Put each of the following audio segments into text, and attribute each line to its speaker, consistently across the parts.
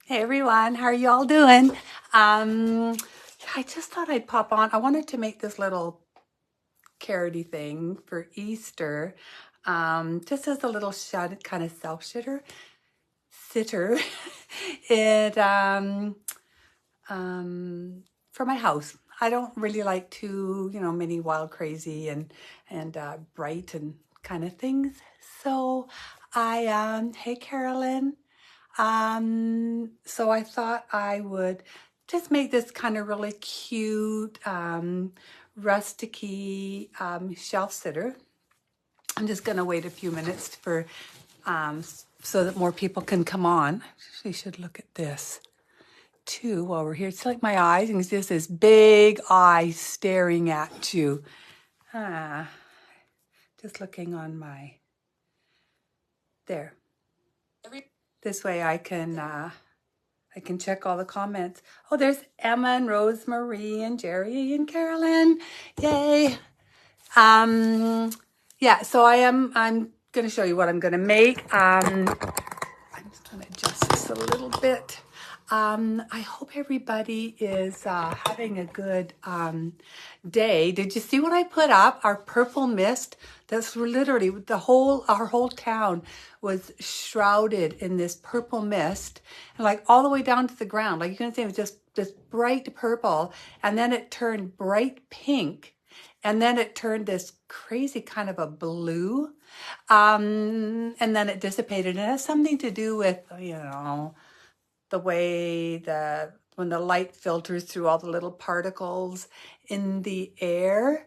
Speaker 1: Hey everyone, how are you all doing? I just thought I'd pop on. I wanted to make this little carroty thing for Easter, just as a little shut kind of sitter. it For my house. I don't really like to, many wild, crazy, and bright and kind of things. So hey Carolyn. So I thought I would just make this kind of really cute, rusticy shelf sitter. I'm just going to wait a few minutes for so that more people can come on. Actually, should look at this too while we're here. It's like my eyes, and it's just this big eye staring at you. Ah, just looking on my there. This way I can check all the comments. Oh, there's Emma and Rosemary and Jerry and Carolyn. Yay. Yeah, so I'm going to show you what I'm going to make. I'm just going to adjust this a little bit. I hope everybody is having a good day. Did you see what I put up? Our purple mist. That's literally our whole town was shrouded in this purple mist, and like all the way down to the ground. Like you can see, it was just this bright purple, and then it turned bright pink, and then it turned this crazy kind of a blue, and then it dissipated. And it has something to do with the way when the light filters through all the little particles in the air.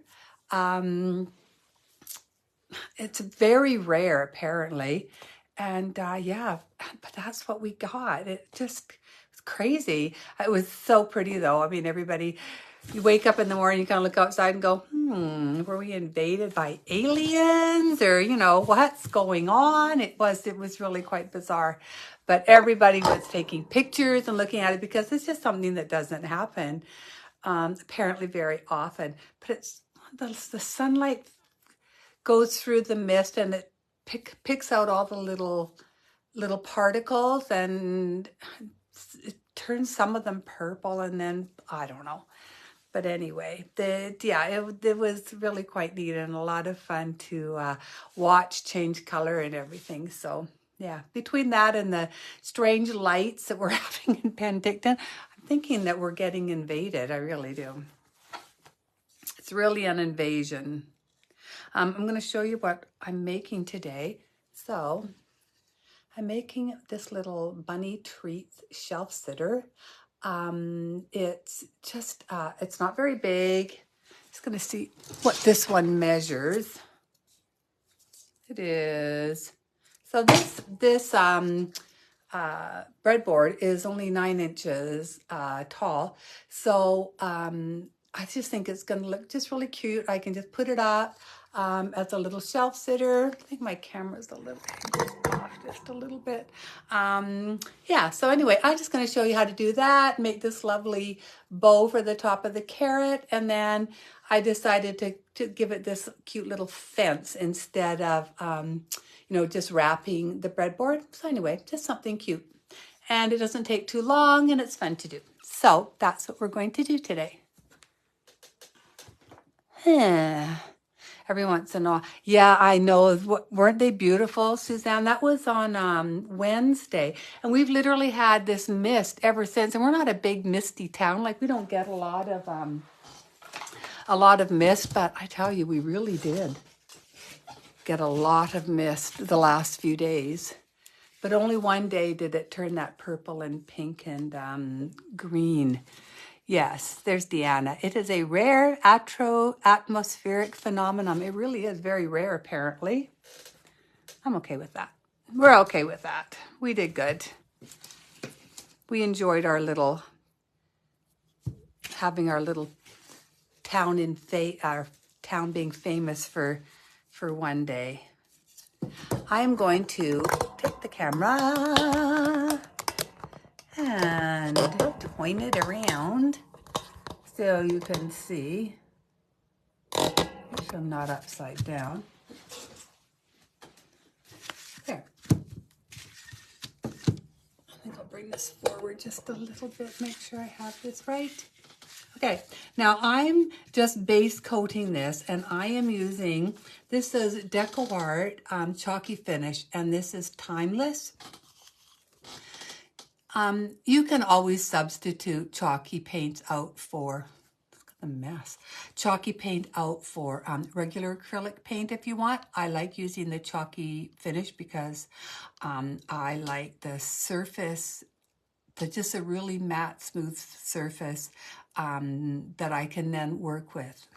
Speaker 1: It's very rare, apparently. And yeah, but that's what we got. It just was crazy. It was so pretty, though. I mean, you wake up in the morning, you kind of look outside and go, were we invaded by aliens, or, what's going on? It was really quite bizarre. But everybody was taking pictures and looking at it because it's just something that doesn't happen, apparently very often. But it's the sunlight goes through the mist, and it picks out all the little particles, and it turns some of them purple, and then I don't know. But anyway, it was really quite neat and a lot of fun to watch change color and everything. So yeah, between that and the strange lights that we're having in Penticton, I'm thinking that we're getting invaded. I really do. It's really an invasion. I'm going to show you what I'm making today. So I'm making this little bunny treats shelf sitter. It's just, it's not very big. Just going to see what this one measures. It is, so this breadboard is only 9 inches tall. So I just think it's going to look just really cute. I can just put it up as a little shelf sitter. I think my camera's a little off just a little bit. Yeah, so anyway, I'm just going to show you how to do that, make this lovely bow for the top of the carrot, and then I decided to give it this cute little fence instead of, just wrapping the breadboard. So anyway, just something cute. And it doesn't take too long, and it's fun to do. So that's what we're going to do today. Every once in a while. Yeah, I know. Weren't they beautiful, Suzanne? That was on Wednesday. And we've literally had this mist ever since. And we're not a big misty town. Like, we don't get a lot of mist, but I tell you, we really did get a lot of mist the last few days. But only one day did it turn that purple and pink and green. Yes, there's Deanna. It is a rare atmospheric phenomenon. It really is very rare, apparently. I'm okay with that. We're okay with that. We did good. We enjoyed having our little town our town being famous for one day. I'm going to take the camera and point it around so you can see. Make sure I'm not upside down. There. I think I'll bring this forward just a little bit, make sure I have this right. Okay, now I'm just base coating this, and I am using, this is Deco Art Chalky Finish, and this is Timeless. You can always substitute chalky paints out for, look at the mess, chalky paint out for regular acrylic paint if you want. I like using the chalky finish because I like the surface, just a really matte, smooth surface that I can then work with.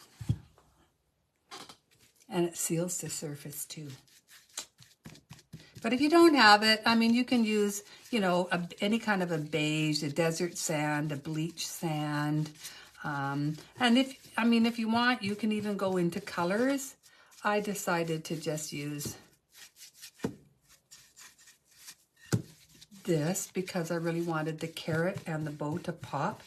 Speaker 1: And it seals the surface too. But if you don't have it, I mean, you can use, you know, any kind of a beige, a desert sand, a bleach sand. And if you want, you can even go into colors. I decided to just use this because I really wanted the carrot and the bow to pop.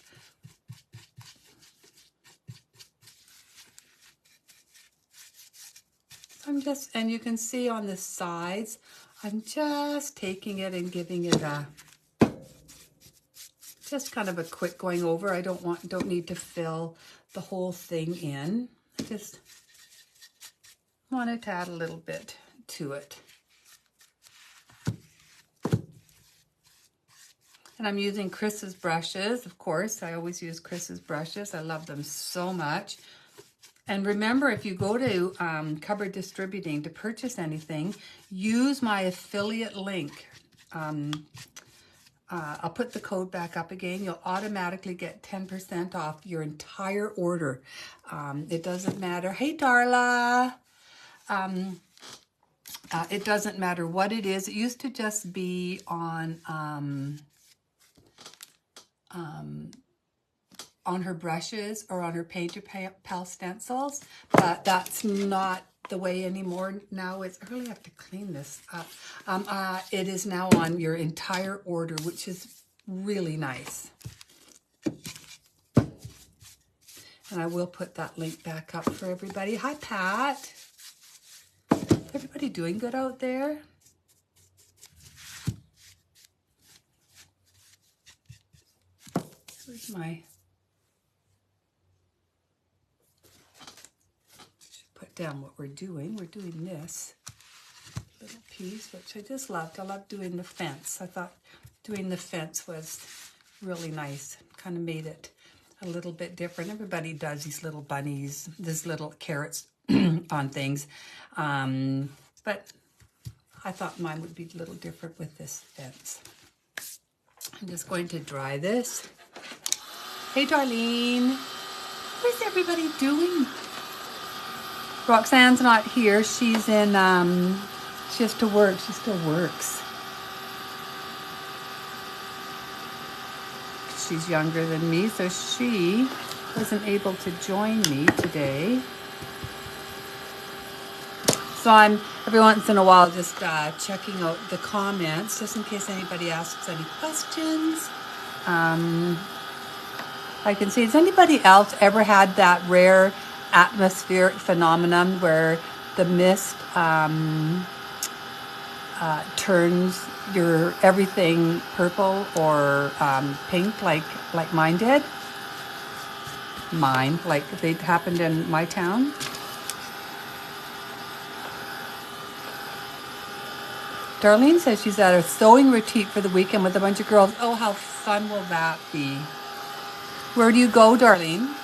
Speaker 1: And you can see on the sides, I'm just taking it and giving it just kind of a quick going over. I don't need to fill the whole thing in. I just wanted to add a little bit to it. And I'm using Chris's brushes, of course. I always use Chris's brushes. I love them so much. And remember, if you go to Cupboard Distributing to purchase anything, use my affiliate link. I'll put the code back up again. You'll automatically get 10% off your entire order. It doesn't matter. Hey, Darla. It doesn't matter what it is. It used to just be on her brushes or on her Painter Pal stencils, but that's not the way anymore. Now I really have to clean this up. It is now on your entire order, which is really nice. And I will put that link back up for everybody. Hi, Pat. Everybody doing good out there? Where's my... Put down what we're doing. We're doing this little piece, which I just loved. I love doing the fence. I thought doing the fence was really nice. Kind of made it a little bit different. Everybody does these little bunnies, these little carrots on things. But I thought mine would be a little different with this fence. I'm just going to dry this. Hey, Darlene. What's everybody doing? Roxanne's not here. She's in, she has to work. She still works. She's younger than me, so she wasn't able to join me today. So I'm, every once in a while, just checking out the comments, just in case anybody asks any questions. I can see, has anybody else ever had that rare atmospheric phenomenon where the mist turns your everything purple or pink like mine did? Like they happened in my town. Darlene says she's at a sewing retreat for the weekend with a bunch of girls. Oh, how fun will that be? Where do you go, Darlene?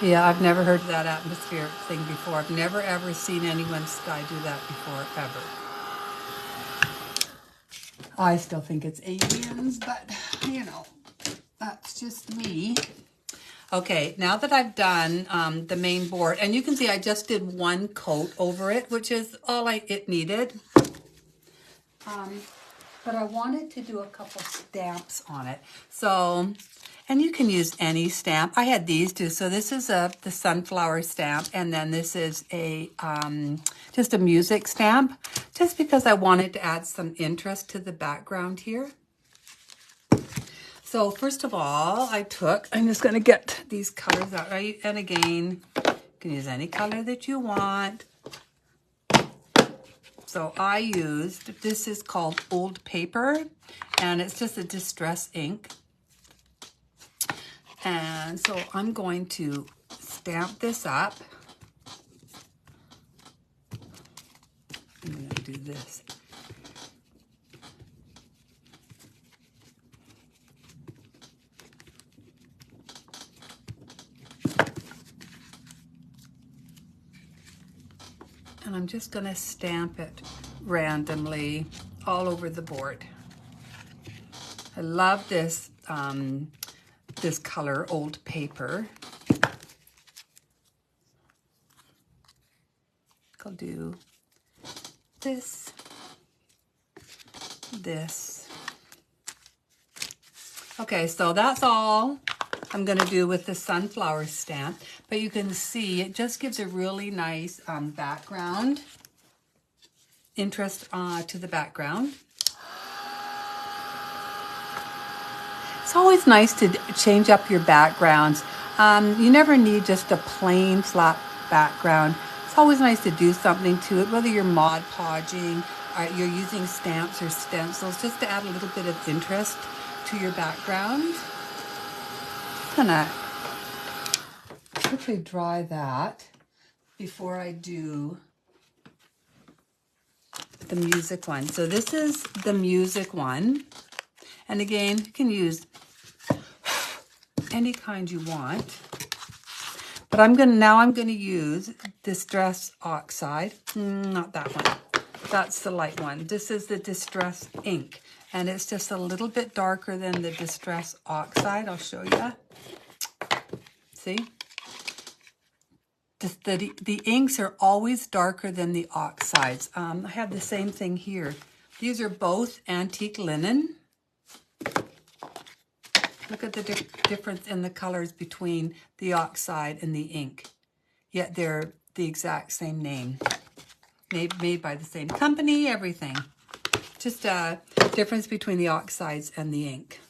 Speaker 1: Yeah, I've never heard of that atmospheric thing before. I've never ever seen anyone do that before, ever. I still think it's aliens, but you know, that's just me. Okay, now that I've done the main board, and you can see I just did one coat over it, which is all it needed. But I wanted to do a couple stamps on it. So, and you can use any stamp. I had these too. So this is the sunflower stamp, and then this is a just a music stamp, just because I wanted to add some interest to the background here. So So first of all, I'm just going to get these colors out, right? And again, you can use any color that you want. So I used, this is called Old Paper, and it's just a distress ink. And so I'm going to stamp this up. I'm going to do this. And I'm just going to stamp it randomly all over the board. I love this, this color, Old Paper. I'll do this, this. Okay, so that's all I'm going to do with the sunflower stamp. But you can see it just gives a really nice background, interest to the background. It's always nice to change up your backgrounds. You never need just a plain flat background. It's always nice to do something to it, whether you're Mod Podging or you're using stamps or stencils, just to add a little bit of interest to your background. I'm gonna quickly dry that before I do the music one. So this is the music one. And again, you can use any kind you want. But I'm gonna use Distress Oxide. Not that one. That's the light one. This is the Distress Ink. And it's just a little bit darker than the Distress Oxide. I'll show you. See? The inks are always darker than the oxides. I have the same thing here. These are both antique linen. Look at the difference in the colors between the oxide and the ink. Yet they're the exact same name. Made by the same company, everything. Just a difference between the oxides and the ink.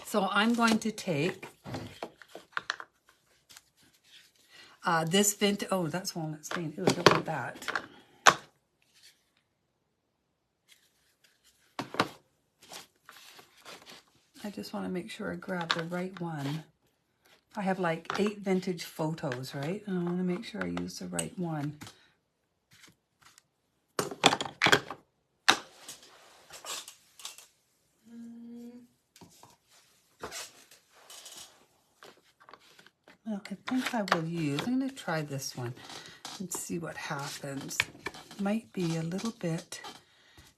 Speaker 1: So I'm going to take this vintage, oh, that's walnut stain. Ooh, I don't want that. I just want to make sure I grab the right one. I have like 8 vintage photos, right? And I want to make sure I use the right one. Well, I think I will use, I'm going to try this one and see what happens. Might be a little bit,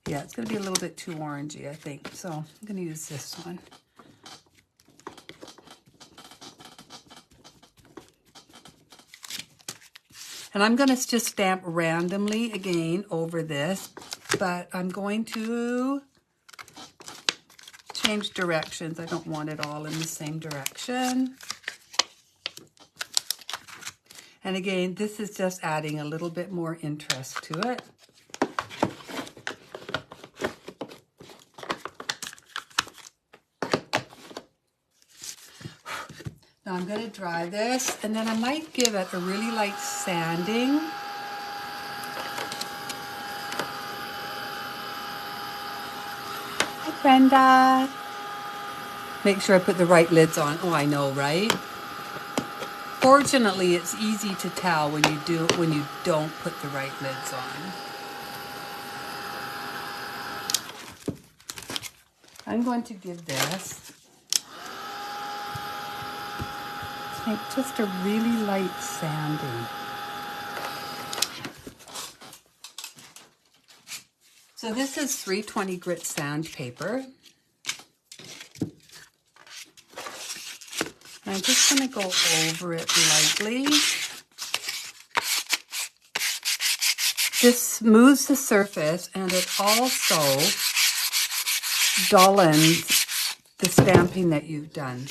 Speaker 1: yeah, it's going to be a little bit too orangey, I think. So I'm going to use this one. And I'm going to just stamp randomly again over this, but I'm going to change directions. I don't want it all in the same direction. And again, this is just adding a little bit more interest to it. Now I'm going to dry this, and then I might give it a really light sanding. Hi, Brenda. Make sure I put the right lids on. Oh, I know, right? Fortunately, it's easy to tell when you don't put the right lids on. I'm going to give this just a really light sanding. So this is 320 grit sandpaper. And I'm just going to go over it lightly. This smooths the surface, and it also dullens the stamping that you've done.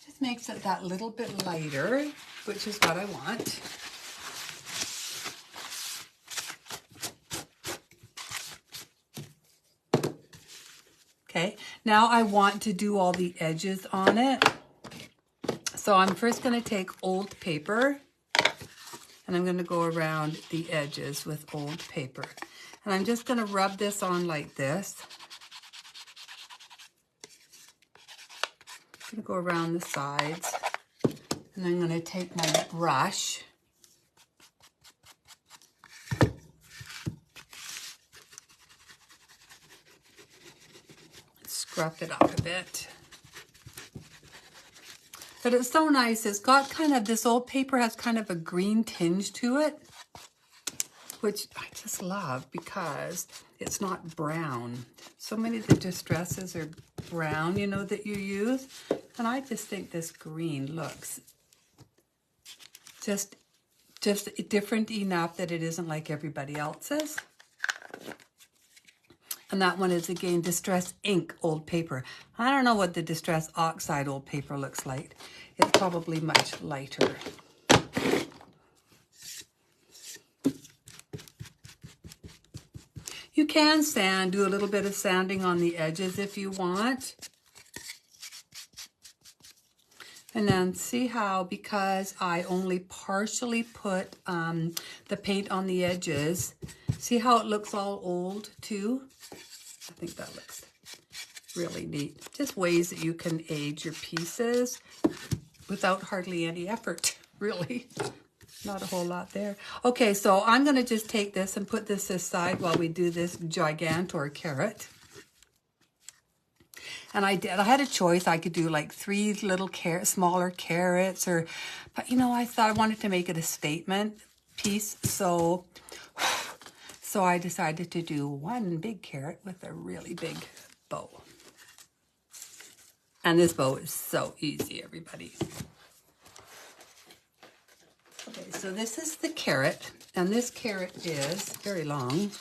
Speaker 1: Just makes it that little bit lighter, which is what I want. Okay, now I want to do all the edges on it. So I'm first going to take old paper and I'm going to go around the edges with old paper. And I'm just going to rub this on like this. I'm going to go around the sides. And I'm going to take my brush. Scruff it up a bit. But it's so nice. It's got kind of, this old paper has kind of a green tinge to it, which I just love because it's not brown. So many of the distresses are brown, you know, that you use. And I just think this green looks just different enough that it isn't like everybody else's. And that one is, again, Distress Ink old paper. I don't know what the Distress Oxide old paper looks like. It's probably much lighter. You can sand, do a little bit of sanding on the edges if you want. And then see how, because I only partially put the paint on the edges, see how it looks all old too? I think that looks really neat. Just ways that you can age your pieces without hardly any effort, really. Not a whole lot there. Okay, so I'm going to just take this and put this aside while we do this Gigantor carrot. And I had a choice. I could do like 3 little smaller carrots, but you know, I thought I wanted to make it a statement piece. So I decided to do 1 big carrot with a really big bow. And this bow is so easy, everybody. Okay, so this is the carrot, and this carrot is very long.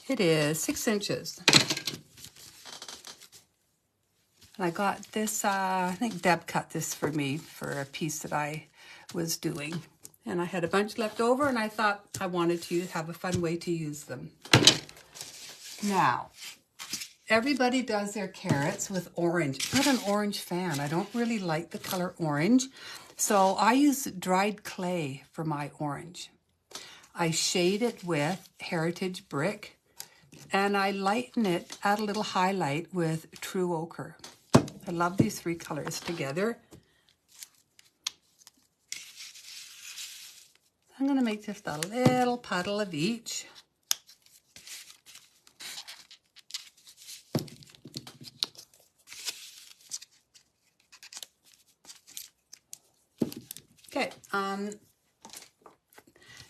Speaker 1: It is 6 inches. And I got this, I think Deb cut this for me for a piece that I was doing. And I had a bunch left over, and I thought I wanted to have a fun way to use them. Now, everybody does their carrots with orange. I'm not an orange fan. I don't really like the color orange. So I use dried clay for my orange. I shade it with Heritage Brick, and I lighten it, add a little highlight with True Ochre. I love these 3 colors together. I'm going to make just a little puddle of each. Okay,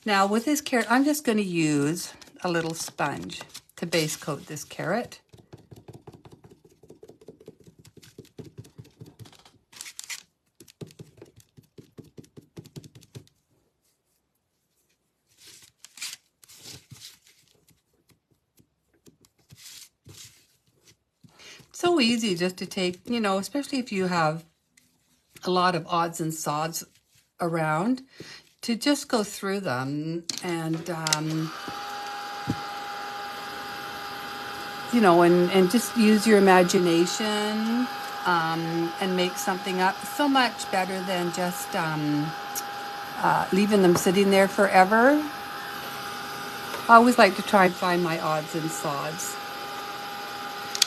Speaker 1: now with this carrot, I'm just going to use a little sponge to base coat this carrot. So easy just to take, you know, especially if you have a lot of odds and sods around, to just go through them and, you know, and just use your imagination and make something up. So much better than just leaving them sitting there forever. I always like to try and find my odds and sods.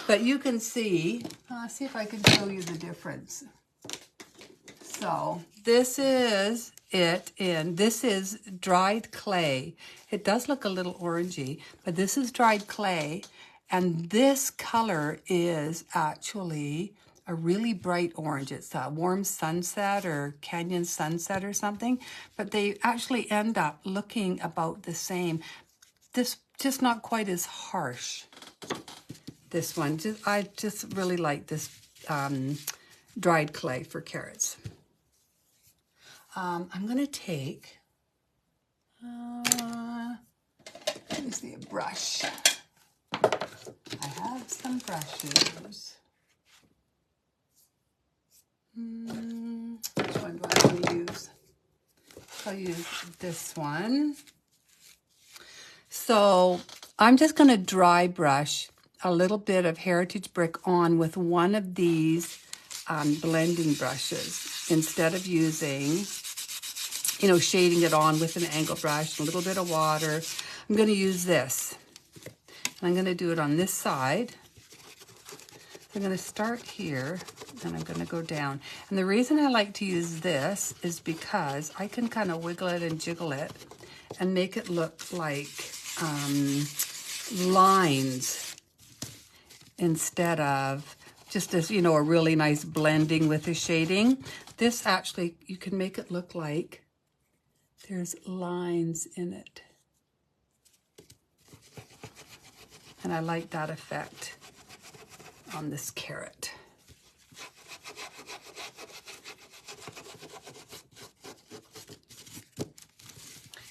Speaker 1: But you can see if I can show you the difference. So this is it, and this is dried clay. It does look a little orangey, but this is dried clay, and this color is actually a really bright orange. It's a warm sunset or canyon sunset or something, but they actually end up looking about the same. This just not quite as harsh. This one, I just really like this dried clay for carrots. I'm going to take, let me see, a brush. I have some brushes. Which one do I want to use? I'll use this one. So I'm just going to dry brush a little bit of Heritage Brick on with one of these blending brushes instead of using, you know, shading it on with an angle brush, a little bit of water. I'm going to use this. I'm going to do it on this side. I'm going to start here, and I'm going to go down. And the reason I like to use this is because I can kind of wiggle it and jiggle it and make it look like lines instead of just as, you know, a really nice blending with the shading. This actually, you can make it look like there's lines in it. And I like that effect on this carrot.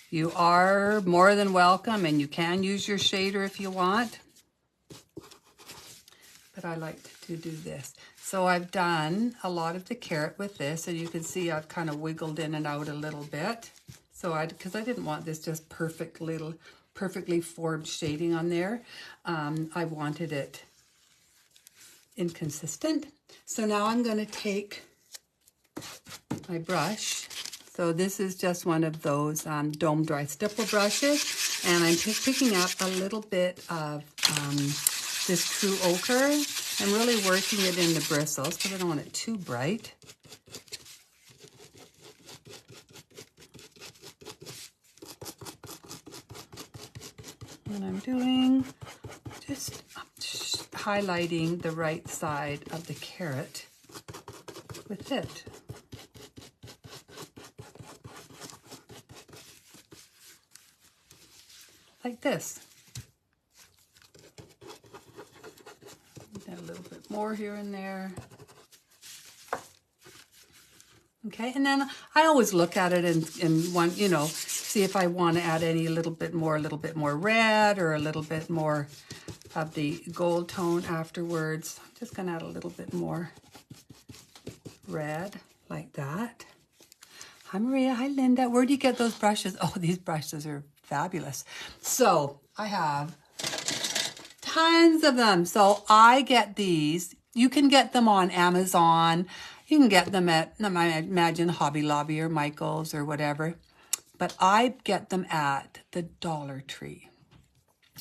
Speaker 1: You are more than welcome, and you can use your shader if you want. But I like to do this. So I've done a lot of the carrot with this, and you can see I've kind of wiggled in and out a little bit. So because I didn't want this just perfectly formed shading on there. I wanted it inconsistent. So now I'm going to take my brush. So this is just one of those Dome Dry Stipple brushes, and I'm picking up a little bit of this True Ochre. I'm really working it in the bristles because I don't want it too bright. And I'm doing just highlighting the right side of the carrot with it. Like this. A little bit more here and there. Okay, and then I always look at it and want, you know, see if I want to add a little bit more red or a little bit more of the gold tone afterwards. I'm just going to add a little bit more red like that. Hi Maria, hi Linda. Where do you get those brushes? Oh, these brushes are fabulous. So I have tons of them. So I get these. You can get them on Amazon. You can get them at, I imagine, Hobby Lobby or Michael's or whatever. But I get them at the Dollar Tree.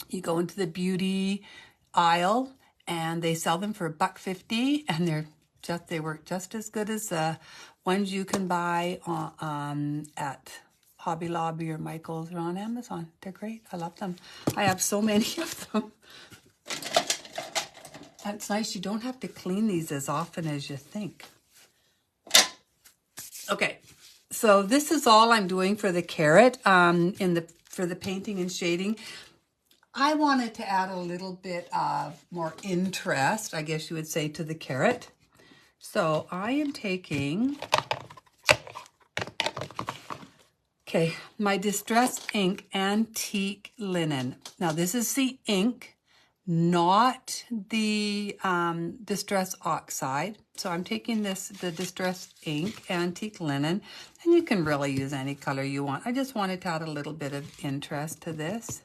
Speaker 1: You go into the beauty aisle and they sell them for $1.50, and they work just as good as the ones you can buy at Hobby Lobby or Michael's or on Amazon. They're great. I love them. I have so many of them. It's nice. You don't have to clean these as often as you think. Okay, so this is all I'm doing for the carrot for the painting and shading. I wanted to add a little bit of more interest, I guess you would say, to the carrot. So I am taking, my Distress Ink Antique Linen. Now this is the ink, not the Distress Oxide. So I'm taking the Distress Ink Antique Linen, and you can really use any color you want. I just wanted to add a little bit of interest to this.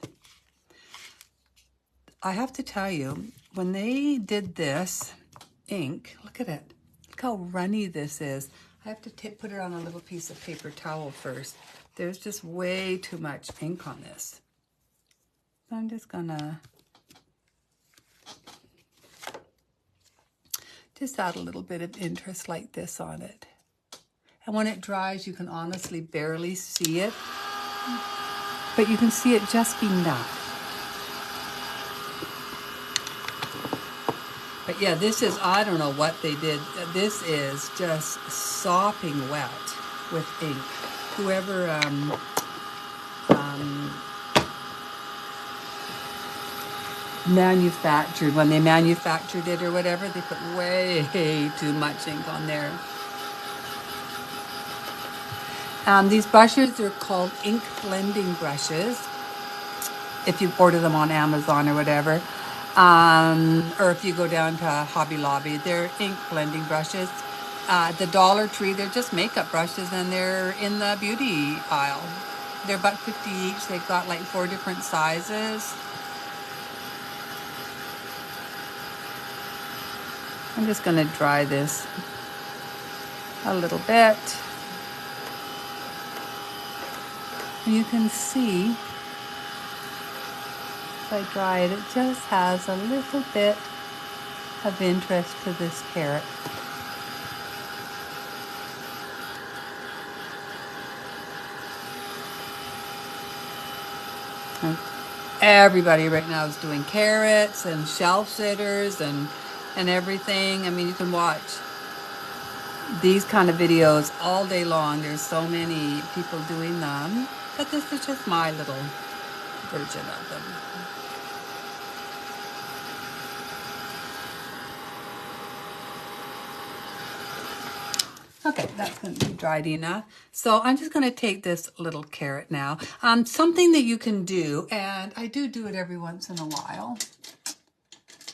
Speaker 1: I have to tell you, when they did this ink, look at it. Look how runny this is. I have to put it on a little piece of paper towel first. There's just way too much ink on this. So I'm just gonna just add a little bit of interest like this on it. And when it dries, you can honestly barely see it, but you can see it just enough. But yeah, this is, I don't know what they did. This is just sopping wet with ink. Whoever manufactured, when they manufactured it or whatever, they put way too much ink on there. These brushes are called ink blending brushes, if you order them on Amazon or whatever. Or if you go down to Hobby Lobby, they're ink blending brushes. The Dollar Tree, they're just makeup brushes, and they're in the beauty aisle. They're $1.50 each. They've got like 4 different sizes. I'm just going to dry this a little bit. And you can see, if I dry it, it just has a little bit of interest to this carrot. And everybody right now is doing carrots and shelf sitters and everything. I mean, you can watch these kind of videos all day long. There's so many people doing them, but this is just my little version of them. Okay, that's going to be dried enough. So I'm just going to take this little carrot now. Something that you can do, and I do it every once in a while,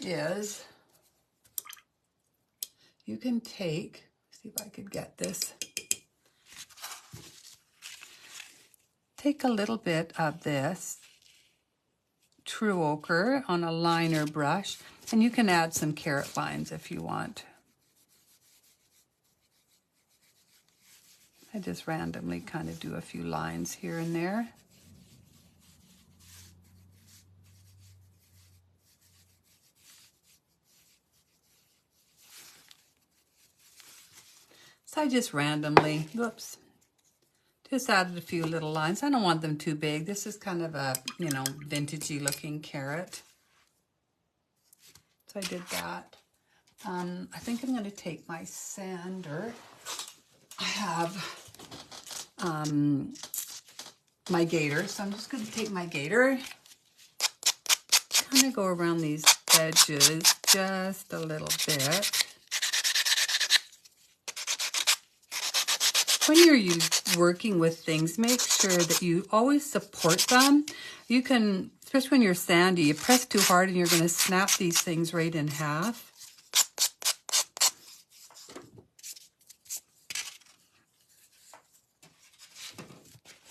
Speaker 1: is you can take, see if I could get this, take a little bit of this True Ochre on a liner brush, and you can add some carrot lines if you want. I just randomly kind of do a few lines here and there. So I just randomly, whoops, just added a few little lines. I don't want them too big. This is kind of a, you know, vintagey looking carrot. So I did that. I think I'm going to take my sander. I have my gator, so I'm just going to take my gator, kind of go around these edges just a little bit. When you're working with things, make sure that you always support them. You can, especially when you're sandy, you press too hard and you're going to snap these things right in half.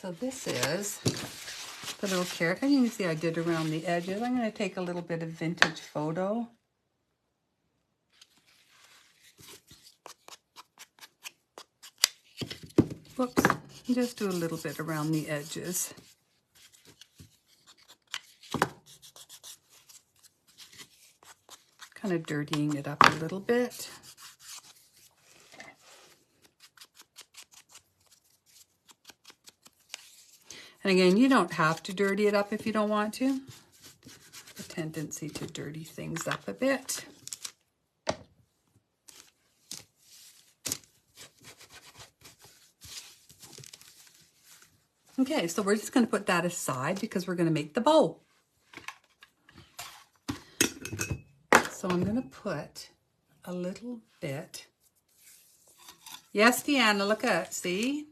Speaker 1: So this is the little carrot. And you can see I did around the edges. I'm going to take a little bit of vintage photo. Whoops. Just do a little bit around the edges. Kind of dirtying it up a little bit. And again, you don't have to dirty it up if you don't want to. A tendency to dirty things up a bit. Okay, so we're just going to put that aside because we're going to make the bow. So I'm going to put a little bit. Yes, Deanna, look at, see?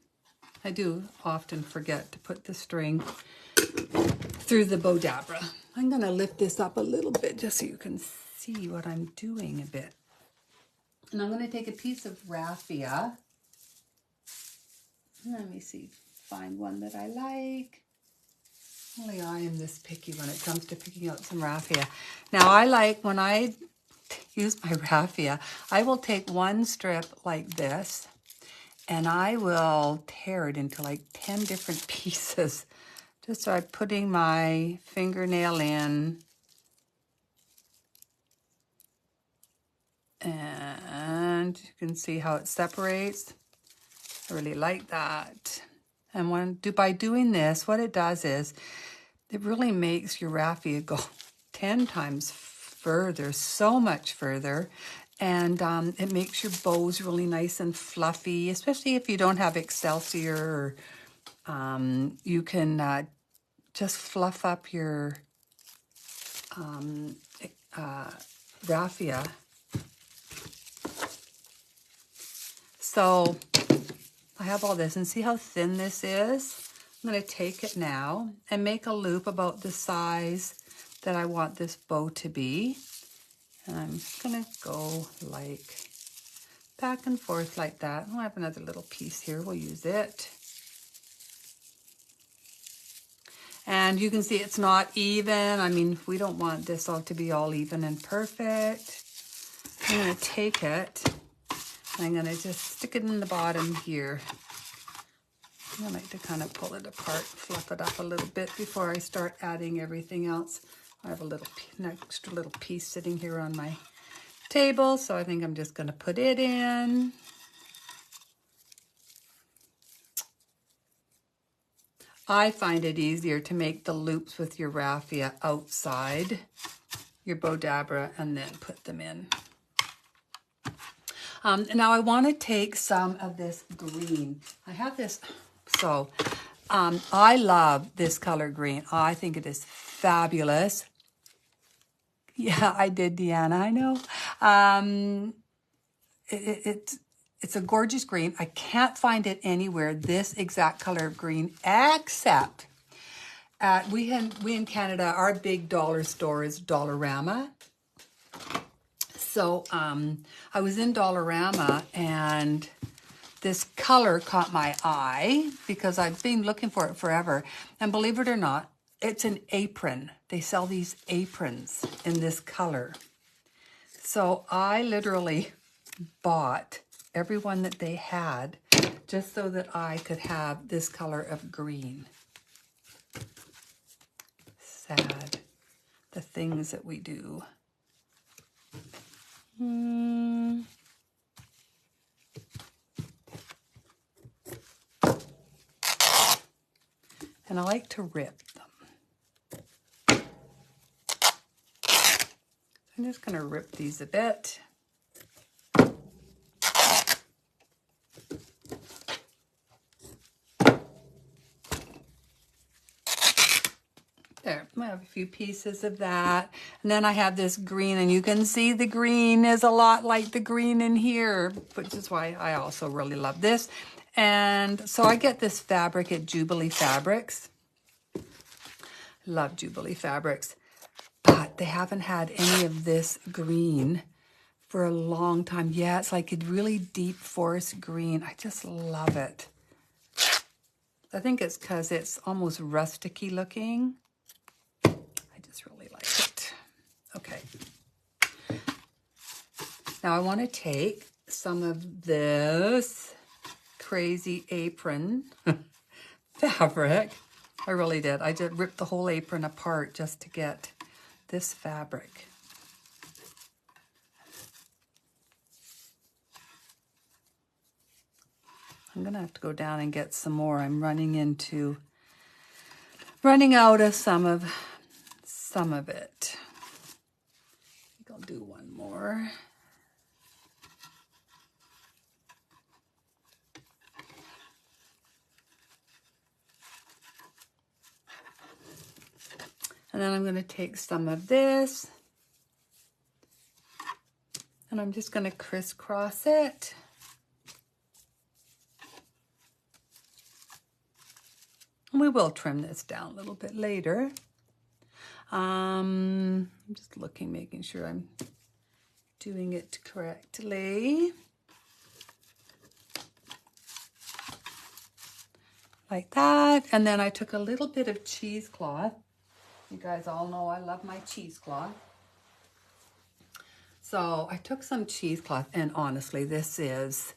Speaker 1: I do often forget to put the string through the Bowdabra. I'm going to lift this up a little bit just so you can see what I'm doing a bit. And I'm going to take a piece of raffia. Let me see, find one that I like. Only I am this picky when it comes to picking out some raffia. Now I like, when I use my raffia, I will take one strip like this and I will tear it into like 10 different pieces. Just start putting my fingernail in. And you can see how it separates. I really like that. And by doing this, what it does is it really makes your raffia go 10 times further, so much further. And it makes your bows really nice and fluffy, especially if you don't have Excelsior. You can just fluff up your raffia. So I have all this, and see how thin this is? I'm going to take it now and make a loop about the size that I want this bow to be. And I'm just going to go like back and forth like that. I have another little piece here. We'll use it. And you can see it's not even. I mean, we don't want this all to be all even and perfect. I'm going to take it, and I'm going to just stick it in the bottom here. I like to kind of pull it apart, fluff it up a little bit before I start adding everything else. I have an extra little piece sitting here on my table, so I think I'm just going to put it in. I find it easier to make the loops with your raffia outside your Bodabra and then put them in. Now I want to take some of this green. I have this, so I love this color green. I think it is fabulous. Yeah, I did, Deanna, I know. It's a gorgeous green. I can't find it anywhere, this exact color of green, except at, we in Canada, our big dollar store is Dollarama. So I was in Dollarama and this color caught my eye because I've been looking for it forever. And believe it or not, it's an apron. They sell these aprons in this color. So I literally bought every one that they had just so that I could have this color of green. Sad, the things that we do. And I like to rip them. I'm just going to rip these a bit. There, I have a few pieces of that. And then I have this green, and you can see the green is a lot like the green in here, which is why I also really love this. And so I get this fabric at Jubilee Fabrics. Love Jubilee Fabrics. But they haven't had any of this green for a long time. Yeah, it's like a really deep forest green. I just love it. I think it's because it's almost rusticy looking. Really like it. Okay. Now I want to take some of this crazy apron fabric. I really did. I just ripped the whole apron apart just to get this fabric. I'm going to have to go down and get some more. I'm running out of some of it. I think I'll do one more. And then I'm going to take some of this and I'm just going to crisscross it. And we will trim this down a little bit later. I'm just looking, making sure I'm doing it correctly. Like that. And then I took a little bit of cheesecloth. You guys all know I love my cheesecloth. So I took some cheesecloth, and honestly, this is,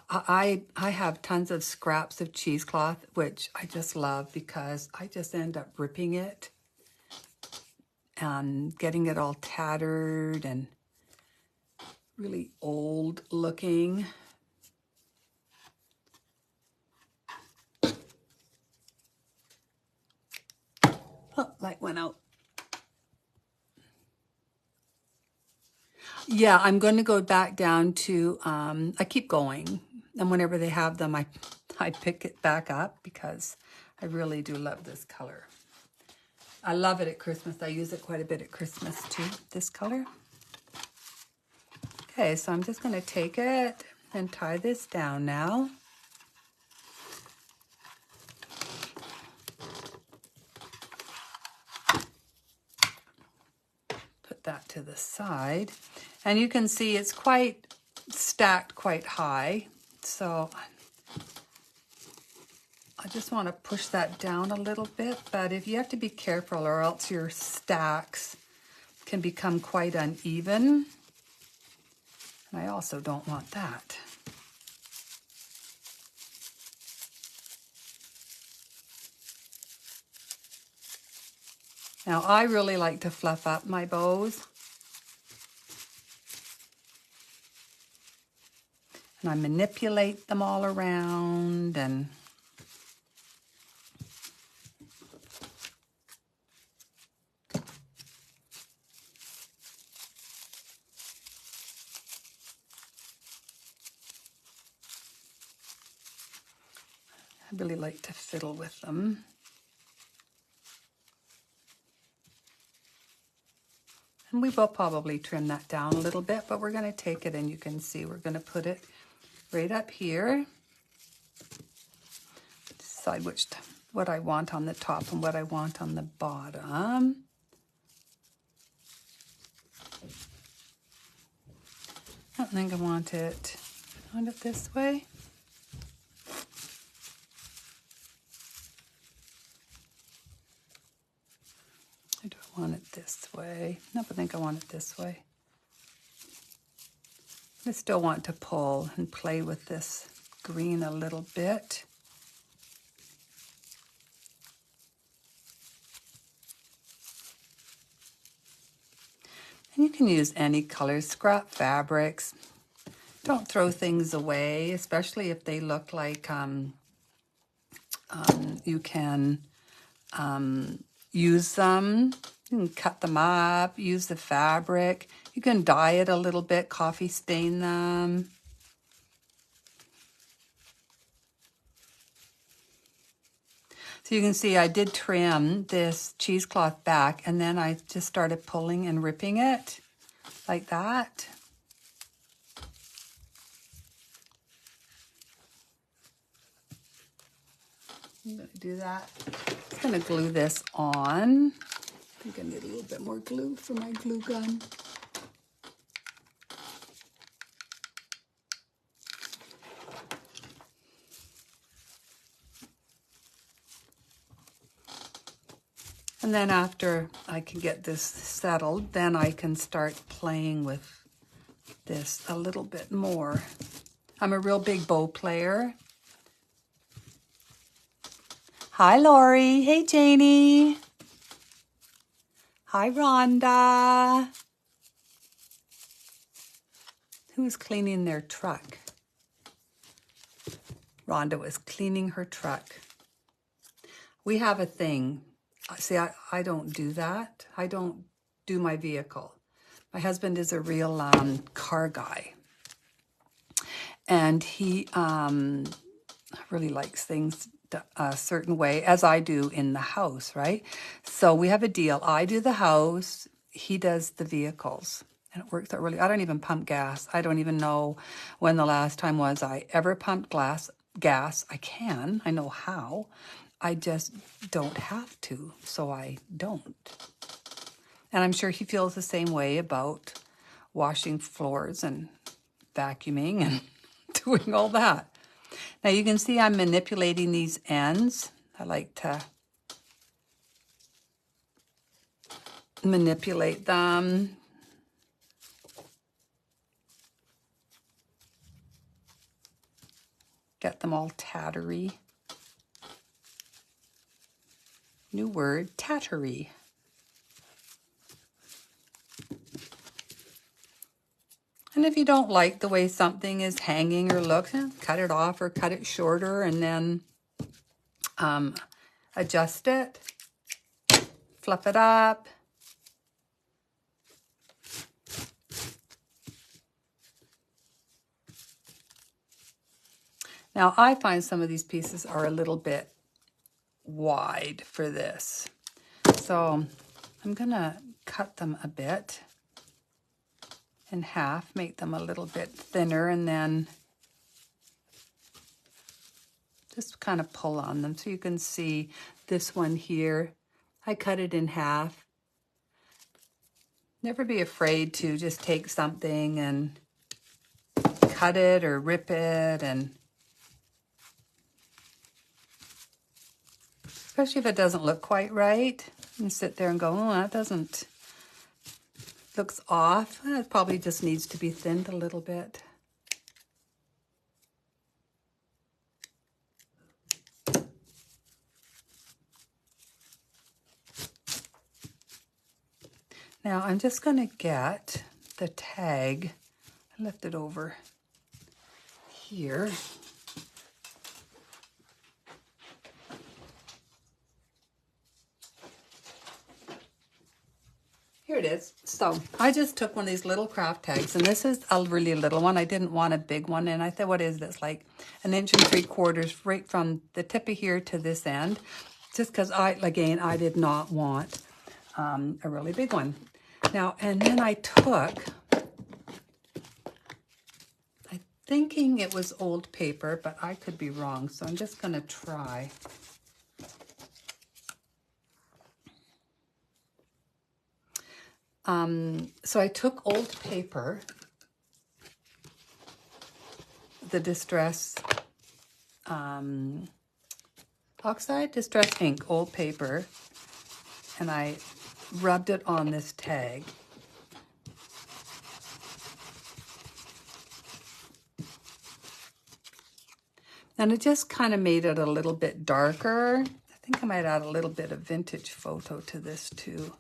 Speaker 1: I have tons of scraps of cheesecloth, which I just love because I just end up ripping it and getting it all tattered and really old looking. Oh, light went out. Yeah, I'm going to go back down to, I keep going. And whenever they have them, I pick it back up because I really do love this color. I love it at Christmas. I use it quite a bit at Christmas too, this color. Okay, so I'm just going to take it and tie this down now. Put that to the side. And you can see it's quite stacked quite high. So I just want to push that down a little bit, but if you have to be careful or else your stacks can become quite uneven. And I also don't want that. Now, I really like to fluff up my bows. And I manipulate them all around and I really like to fiddle with them. And we will probably trim that down a little bit, but we're going to take it and you can see we're going to put it right up here. Decide what I want on the top and what I want on the bottom. I don't think I want it this way. I don't want it this way. No, I think I want it this way. I still want to pull and play with this green a little bit. And you can use any colors, scrap fabrics. Don't throw things away, especially if they look like you can use them. You can cut them up, use the fabric. You can dye it a little bit, coffee stain them. So you can see I did trim this cheesecloth back, and then I just started pulling and ripping it like that. I'm going to do that. I'm going to glue this on. I think I need a little bit more glue for my glue gun. And then after I can get this settled, then I can start playing with this a little bit more. I'm a real big bow player. Hi, Lori. Hey, Janie. Hi, Rhonda. Who's cleaning their truck? Rhonda was cleaning her truck. We have a thing. See, I don't do that. I don't do my vehicle. My husband is a real car guy. And he really likes things a certain way, as I do in the house, right? So we have a deal. I do the house, he does the vehicles. And it works out really. I don't even pump gas. I don't even know when the last time was I ever pumped gas. I can. I know how. I just don't have to, so I don't. And I'm sure he feels the same way about washing floors and vacuuming and doing all that. Now you can see I'm manipulating these ends. I like to manipulate them. Get them all tattery. New word, tattery. And if you don't like the way something is hanging or looks, cut it off or cut it shorter and then adjust it, fluff it up. Now I find some of these pieces are a little bit wide for this. So I'm gonna cut them a bit in half, make them a little bit thinner, and then just kind of pull on them. So you can see this one here, I cut it in half. Never be afraid to just take something and cut it or rip it, and especially if it doesn't look quite right, and sit there and go, oh, that doesn't looks off. It probably just needs to be thinned a little bit. Now I'm just going to get the tag. I left it over here. Here it is. So I just took one of these little craft tags, and this is a really little one. I didn't want a big one, and I thought, what is this? Like 1 3/4 inches right from the tip of here to this end. Just because I did not want a really big one. Now, and then I took, I'm thinking it was old paper, but I could be wrong. So I'm just going to try. So I took old paper, the Distress Oxide, Distress Ink, old paper, and I rubbed it on this tag. And it just kind of made it a little bit darker. I think I might add a little bit of vintage photo to this too.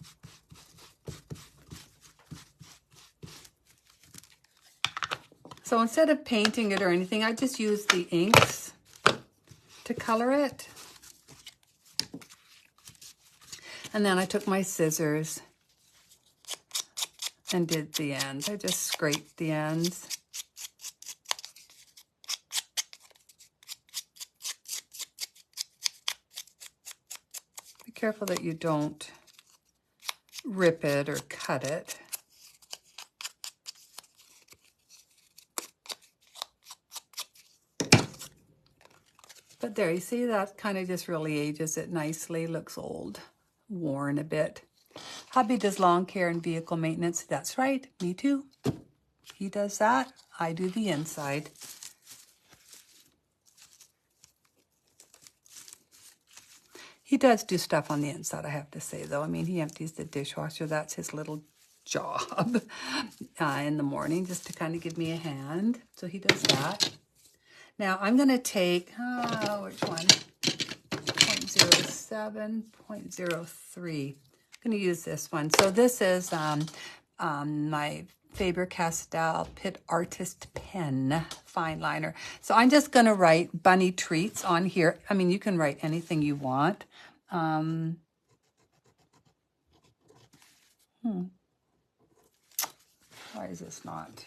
Speaker 1: So instead of painting it or anything, I just used the inks to color it. And then I took my scissors and did the ends. I just scraped the ends. Be careful that you don't rip it or cut it. But there, you see, that kind of just really ages it nicely. Looks old, worn a bit. Hubby does lawn care and vehicle maintenance. That's right, me too. He does that. I do the inside. He does do stuff on the inside, I have to say, though. I mean, he empties the dishwasher. That's his little job in the morning, just to kind of give me a hand. So he does that. Now I'm going to take, which one? 0.07, 0.03. I'm going to use this one. So this is my Faber-Castell Pitt Artist Pen fine liner. So I'm just going to write bunny treats on here. I mean, you can write anything you want. Why is this not?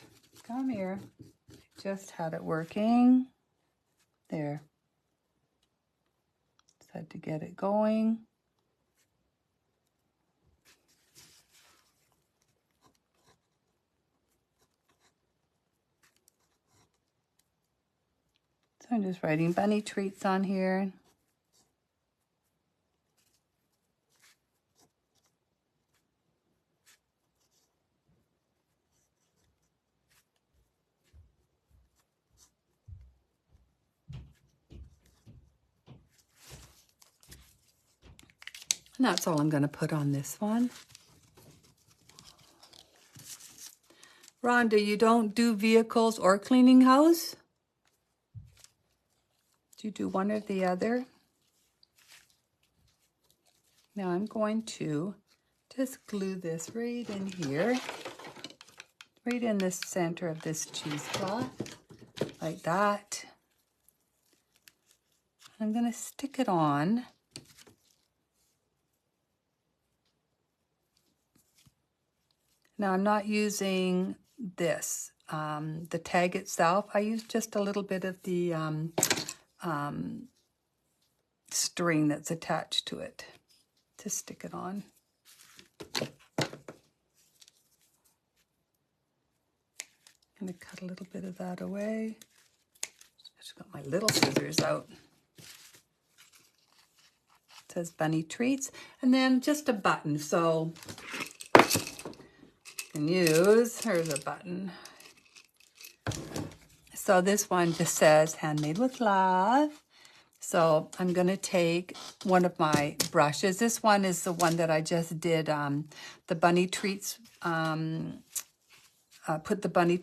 Speaker 1: Come here. Just had it working. There. Just had to get it going. So I'm just writing bunny treats on here. And that's all I'm going to put on this one. Rhonda, you don't do vehicles or cleaning house? Do you do one or the other? Now I'm going to just glue this right in here, right in the center of this cheesecloth, like that. I'm going to stick it on. Now I'm not using this, the tag itself. I use just a little bit of the string that's attached to it to stick it on. I'm going to cut a little bit of that away. Just got my little scissors out. It says bunny treats. And then just a button. So use, here's a button. So this one just says handmade with love. So I'm going to take one of my brushes. This one is the one that I just did the bunny treats put the Bunny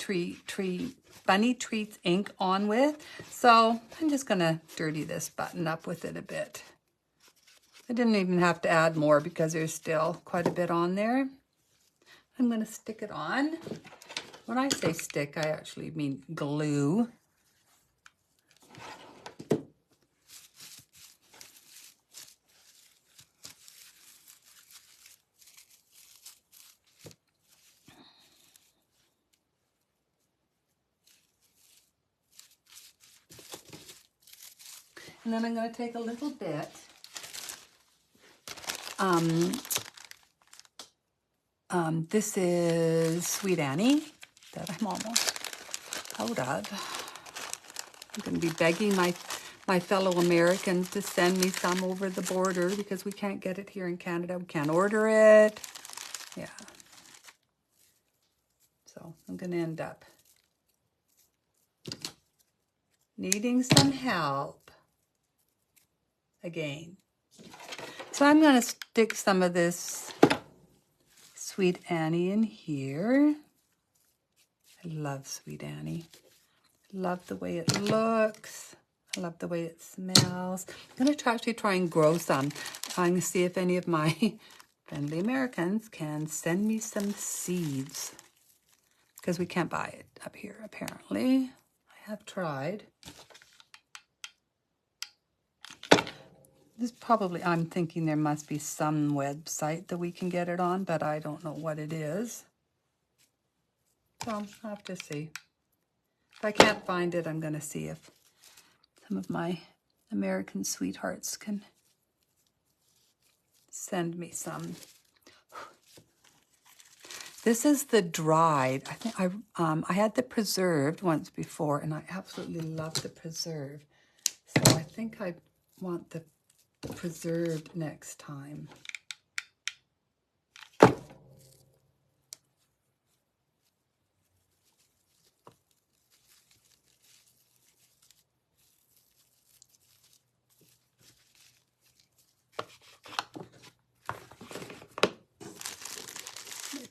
Speaker 1: Treats ink on with. So I'm just gonna dirty this button up with it a bit. I didn't even have to add more because there's still quite a bit on there. I'm gonna stick it on. When I say stick, I actually mean glue. And then I'm going to take a little bit this is Sweet Annie that I'm almost out of. I'm going to be begging my fellow Americans to send me some over the border because we can't get it here in Canada. We can't order it. Yeah. So I'm going to end up needing some help again. So I'm going to stick some of this Sweet Annie in here. I love Sweet Annie. I love the way it looks. I love the way it smells. I'm going to actually try and grow some. I'm going to see if any of my friendly Americans can send me some seeds. Because we can't buy it up here, apparently. I have tried. This probably, I'm thinking there must be some website that we can get it on, but I don't know what it is. So I'll have to see. If I can't find it, I'm going to see if some of my American sweethearts can send me some. This is the dried. I think I had the preserved once before, and I absolutely love the preserved. So I think I want the preserved next time.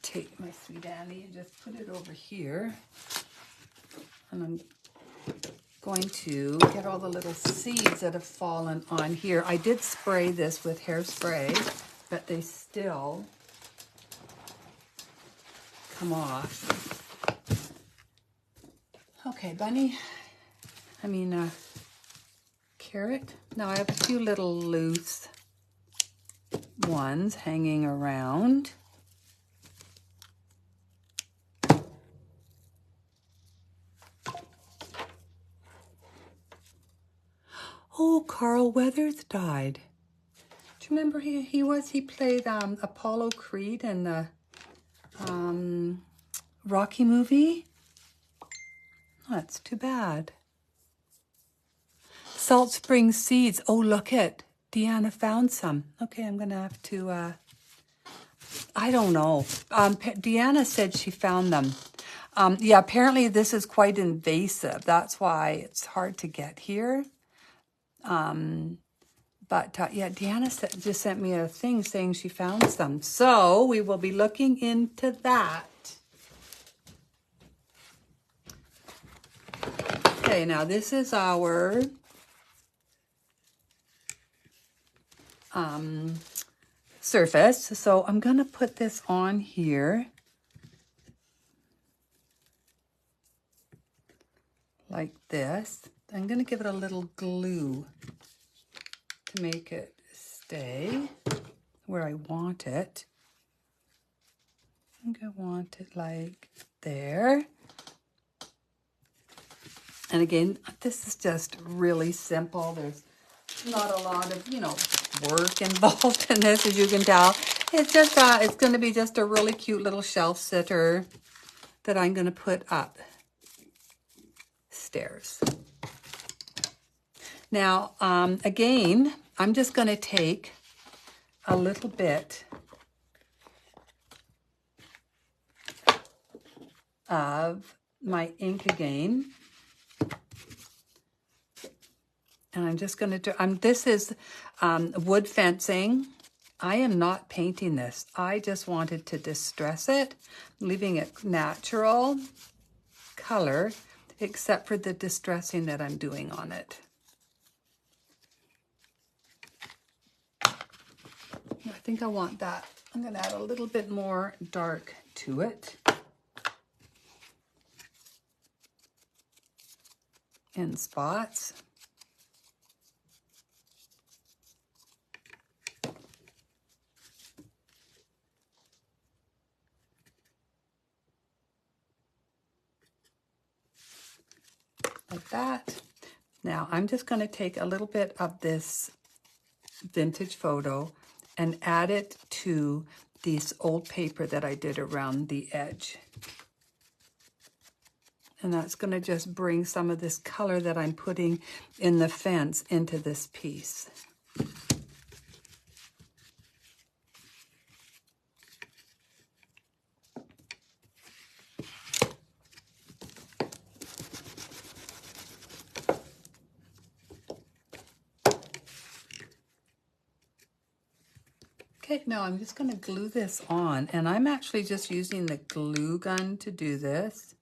Speaker 1: Take my Sweet Annie and just put it over here, and I'm going to get all the little seeds that have fallen on here. I did spray this with hairspray, but they still come off. Okay, Bunny, carrot. Now I have a few little loose ones hanging around. Oh, Carl Weathers died. Do you remember he played Apollo Creed in the Rocky movie? Oh, that's too bad. Salt Spring Seeds. Oh, look it. Deanna found some. Okay, I'm going to have to, I don't know. Deanna said she found them. Yeah, apparently this is quite invasive. That's why it's hard to get here. But yeah, Deanna just sent me a thing saying she found some. So we will be looking into that. Okay, now this is our surface. So I'm going to put this on here. Like this. I'm going to give it a little glue to make it stay where I want it. I think I want it like there. And again, this is just really simple. There's not a lot of, work involved in this, as you can tell. It's just, it's going to be just a really cute little shelf sitter that I'm going to put up stairs. Now, again, I'm just going to take a little bit of my ink again. And I'm just going to do, this is wood fencing. I am not painting this. I just wanted to distress it, leaving it natural color, except for the distressing that I'm doing on it. I think I want that. I'm going to add a little bit more dark to it. In spots. Like that. Now I'm just going to take a little bit of this vintage photo and add it to this old paper that I did around the edge. And that's going to just bring some of this color that I'm putting in the fence into this piece. Okay, now I'm just going to glue this on, and I'm actually just using the glue gun to do this.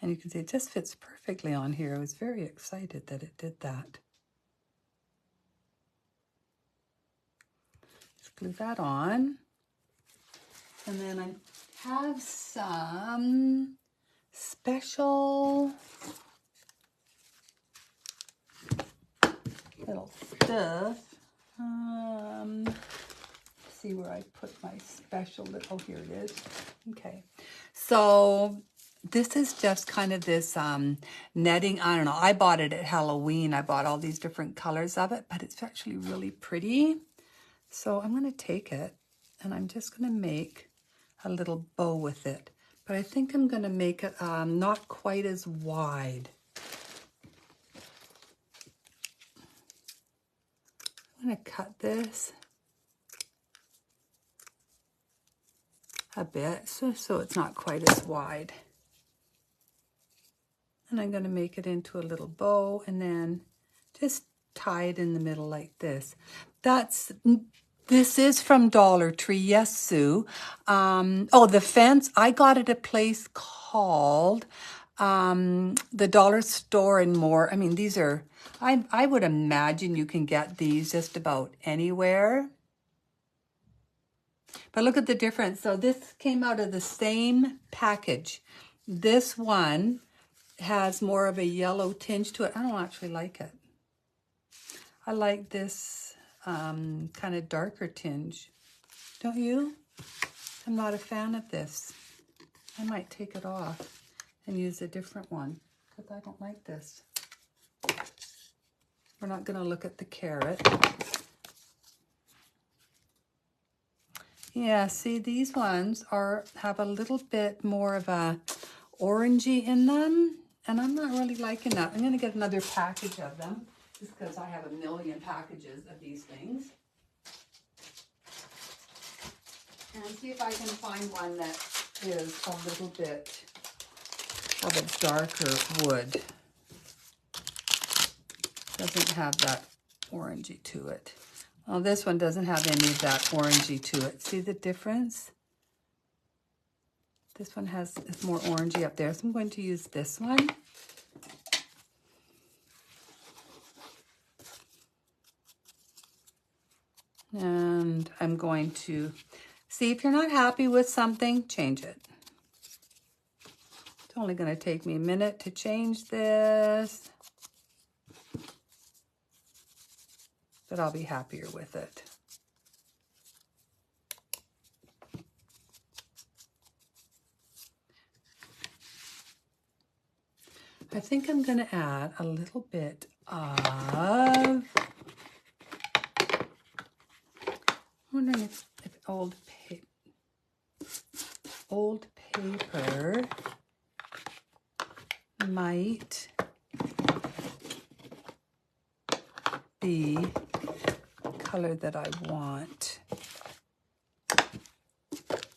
Speaker 1: And you can see it just fits perfectly on here. I was very excited that it did that. Just glue that on. And then I have some special little stuff. See where I put my special little, oh, here it is. Okay. So this is just kind of this netting. I don't know. I bought it at Halloween. I bought all these different colors of it, but it's actually really pretty. So I'm going to take it and I'm just going to make a little bow with it. But I think I'm going to make it not quite as wide. I'm going to cut this a bit so it's not quite as wide. And I'm going to make it into a little bow and then just tie it in the middle like this. This is from Dollar Tree. Yes, Sue. Oh, the fence. I got it at a place called the Dollar Store and More. I mean, these are, I would imagine you can get these just about anywhere. But look at the difference. So this came out of the same package. This one has more of a yellow tinge to it. I don't actually like it. I like this kind of darker tinge. Don't you? I'm not a fan of this. I might take it off and use a different one because I don't like this. We're not going to look at the carrot. Yeah, see, these ones have a little bit more of a orangey in them, and I'm not really liking that. I'm going to get another package of them just because I have a million packages of these things. And see if I can find one that is a little bit of a darker wood. Doesn't have that orangey to it. Well, this one doesn't have any of that orangey to it. See the difference? This one is more orangey up there, so I'm going to use this one. And I'm going to see if you're not happy with something, change it. It's only going to take me a minute to change this, but I'll be happier with it. I think I'm going to add a little bit of, I'm wondering if old paper might be color that I want.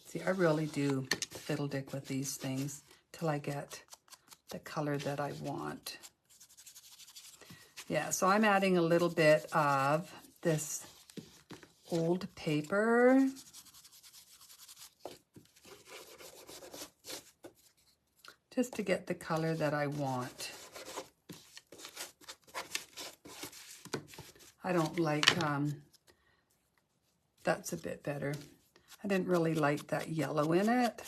Speaker 1: See, I really do fiddle dick with these things till I get the color that I want. Yeah, so I'm adding a little bit of this old paper. Just to get the color that I want. I don't like, that's a bit better. I didn't really like that yellow in it.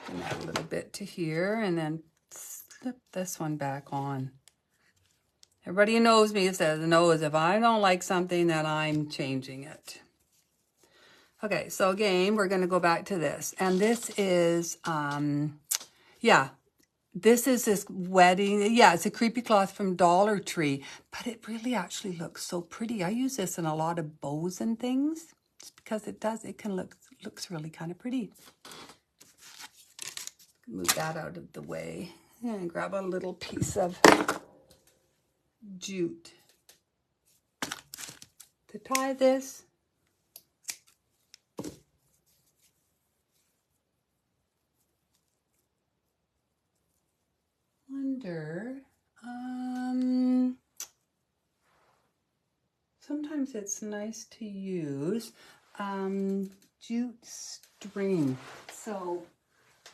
Speaker 1: And add a little bit to here and then slip this one back on. Everybody who knows me knows if I don't like something that I'm changing it. Okay, so again, we're going to go back to this. And this is, yeah, this is this wedding. Yeah, it's a creepy cloth from Dollar Tree, but it really actually looks so pretty. I use this in a lot of bows and things just because looks really kind of pretty. Move that out of the way and grab a little piece of jute to tie this. Wonder, sometimes it's nice to use jute string. So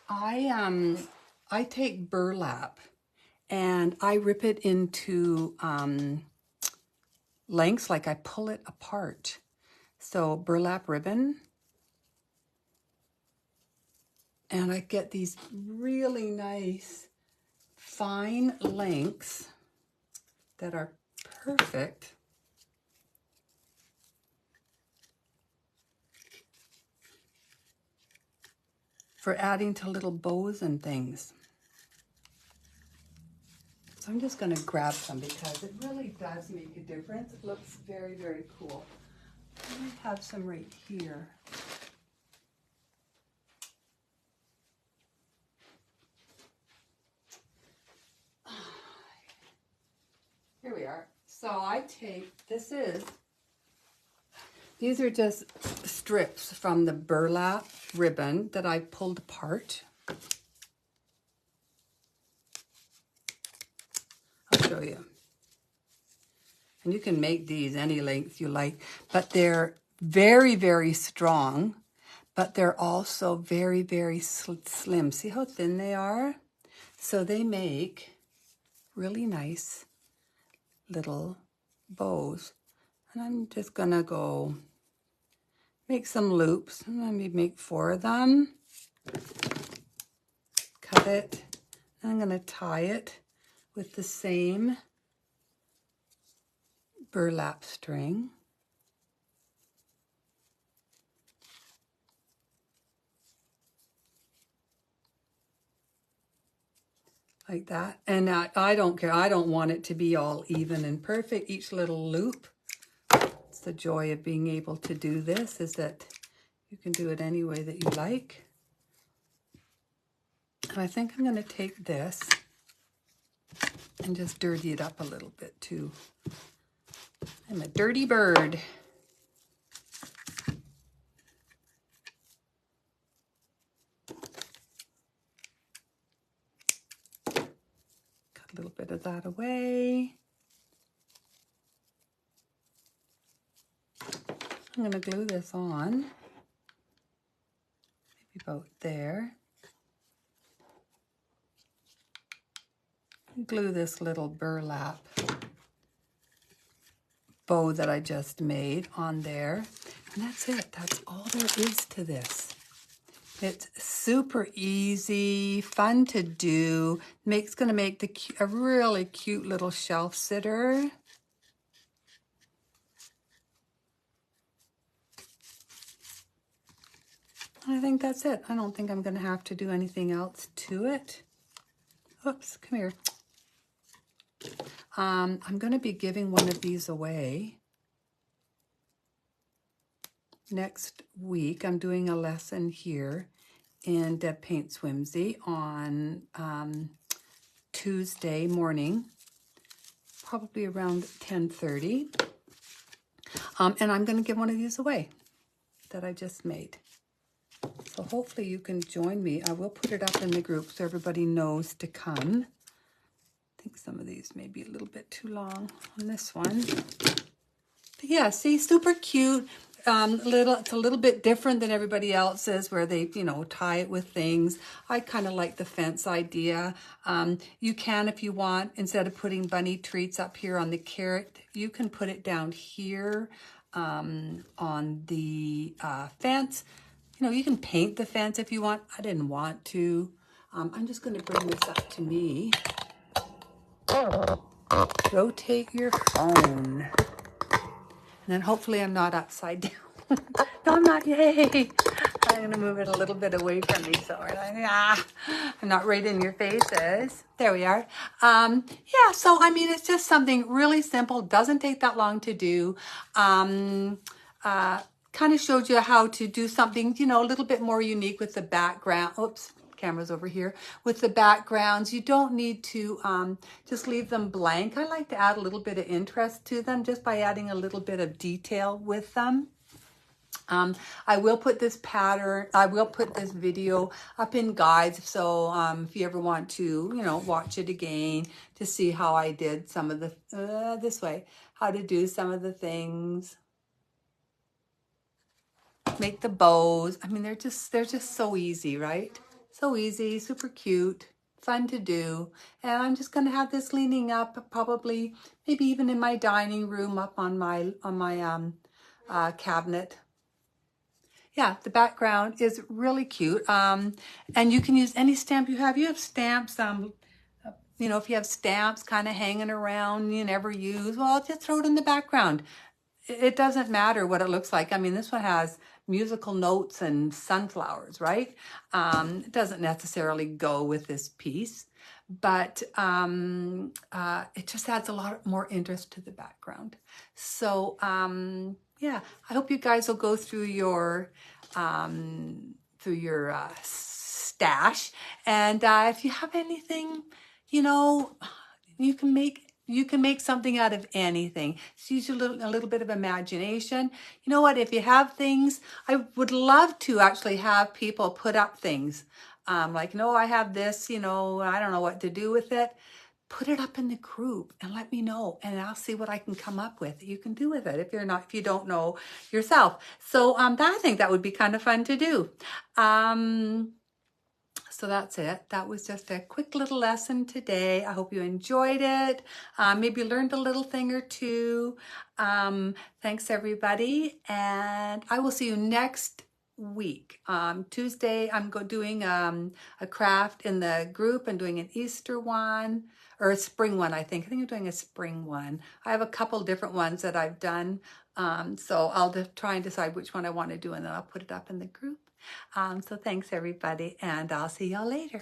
Speaker 1: I take burlap and I rip it into lengths, like I pull it apart. So burlap ribbon, and I get these really nice fine lengths that are perfect for adding to little bows and things. So I'm just going to grab some because it really does make a difference. It looks very, very cool. I might have some right here. Here we are. So I take, these are just strips from the burlap ribbon that I pulled apart. I'll show you. And you can make these any length you like, but they're very, very strong, but they're also very, very slim. See how thin they are? So they make really nice little bows. And I'm just gonna go make some loops. Let me make 4 of them. Cut it. And I'm gonna tie it with the same burlap string. Like that. And I don't care. I don't want it to be all even and perfect, each little loop. It's the joy of being able to do this, is that you can do it any way that you like. And I think I'm going to take this and just dirty it up a little bit too. I'm a dirty bird. Cut a little bit of that away. I'm going to glue this on, maybe about there. Glue this little burlap bow that I just made on there. And that's it. That's all there is to this. It's super easy, fun to do. It's going to make a really cute little shelf sitter. I think that's it. I don't think I'm going to have to do anything else to it. Oops, come here. I'm going to be giving one of these away next week. I'm doing a lesson here in Deb Paints Whimsy on Tuesday morning, probably around 10:30. And I'm going to give one of these away. that I just made. So hopefully you can join me. I will put it up in the group so everybody knows to come. I think some of these may be a little bit too long on this one. But yeah, see, super cute. It's a little bit different than everybody else's where they, tie it with things. I kind of like the fence idea. You can, if you want, instead of putting bunny treats up here on the carrot, you can put it down here on the fence. You can paint the fence if you want. I didn't want to. I'm just going to bring this up to me. Rotate your phone. And then hopefully I'm not upside down. No, I'm not. Yay. I'm going to move it a little bit away from me so I'm not right in your faces. There we are. Yeah, so I mean, it's just something really simple. Doesn't take that long to do. Kind of showed you how to do something, a little bit more unique with the background. Oops. Camera's over here. With the backgrounds, you don't need to just leave them blank. I like to add a little bit of interest to them just by adding a little bit of detail with them. I will put this video up in guides. So if you ever want to, watch it again to see how I did some of the, how to do some of the things. Make the bows. I mean, they're just so easy, right? So easy, super cute, fun to do. And I'm just going to have this leaning up, probably, maybe even in my dining room, up on my cabinet. Yeah, the background is really cute. And you can use any stamp you have. You have stamps, if you have stamps kind of hanging around you never use, well, just throw it in the background. It doesn't matter what it looks like. I mean, this one has musical notes and sunflowers, right? It doesn't necessarily go with this piece, but it just adds a lot more interest to the background. So yeah, I hope you guys will go through your stash, and if you have anything, you can make something out of anything. Just use a little bit of imagination. You know what? If you have things, I would love to actually have people put up things. Like, no, I have this, I don't know what to do with it. Put it up in the group and let me know, and I'll see what I can come up with that you can do with it if you don't know yourself. So I think that would be kind of fun to do. So that's it. That was just a quick little lesson today. I hope you enjoyed it. Maybe learned a little thing or two. Thanks, everybody. And I will see you next week. Tuesday, I'm doing a craft in the group and doing an Easter one, or a spring one, I think. I think I'm doing a spring one. I have a couple different ones that I've done. So I'll try and decide which one I want to do, and then I'll put it up in the group. So thanks, everybody, and I'll see y'all later.